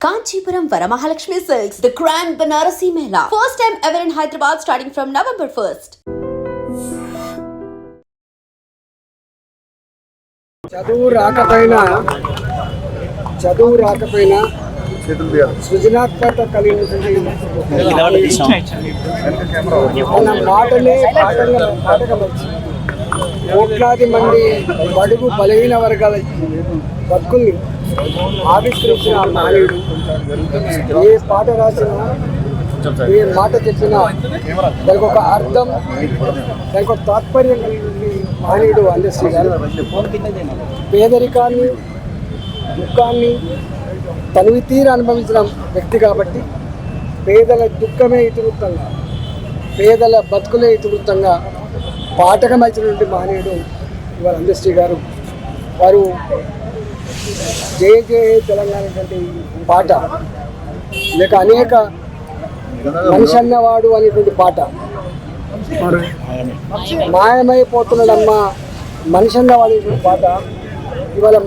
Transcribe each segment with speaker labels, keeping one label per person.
Speaker 1: Kanchipuram Varamahalakshmi Silks, the Grand Banarasi Mela. First time ever in Hyderabad starting from November 1st.
Speaker 2: చదువు రాకపోయినా సృజనాత్మకత కలిగినటువంటి మన మాటలే పాఠంగా కోట్లాది మంది బడుగు బలహీన వర్గాల బతుకుల్ని ఆవిష్కరించిన మానవుడు ఏ పాట రాసినా ఏ మాట చెప్పినా దానికి ఒక అర్థం దానికి ఒక తాత్పర్యం కలిగిన మానవుడు అందశ్రీ గారు. పేదరికాన్ని దుఃఖాన్ని తనివి తీర అనుభవించిన వ్యక్తి కాబట్టి పేదల దుఃఖమే ఇతివృత్తంగా పేదల బతుకులే ఇతివృత్తంగా పాఠకమలిచినటువంటి మహనీయుడు ఇవాళ అందశ్రీ గారు. వారు జయ జయ తెలంగాణ పాట లేక అనేక మనిషి అన్నవాడు అనేటువంటి పాట, మాయమైపోతున్నాడమ్మా మనిషి అన్నవాడు అనేటువంటి పాట ఇవాళ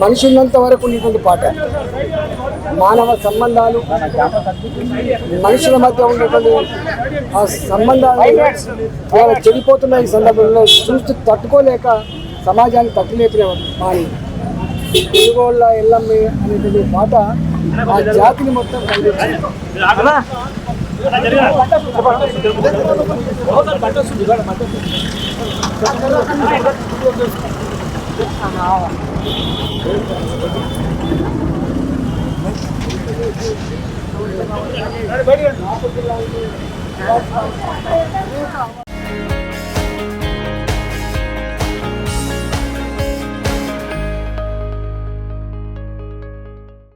Speaker 2: మనిషి ఉన్నంత వరకు ఉన్నటువంటి పాట. మానవ సంబంధాలు మనుషుల మధ్య ఉన్నటువంటి ఆ సంబంధాలు ఇవాళ చెడిపోతున్న ఈ సందర్భంలో చూస్తూ తట్టుకోలేక సమాజాన్ని తట్టులేపిన మాని తెలుగోళ్ళ ఎల్లమ్మే అనేటువంటి పాట ఆ జాతిని మొత్తం కలిగించింది. బయట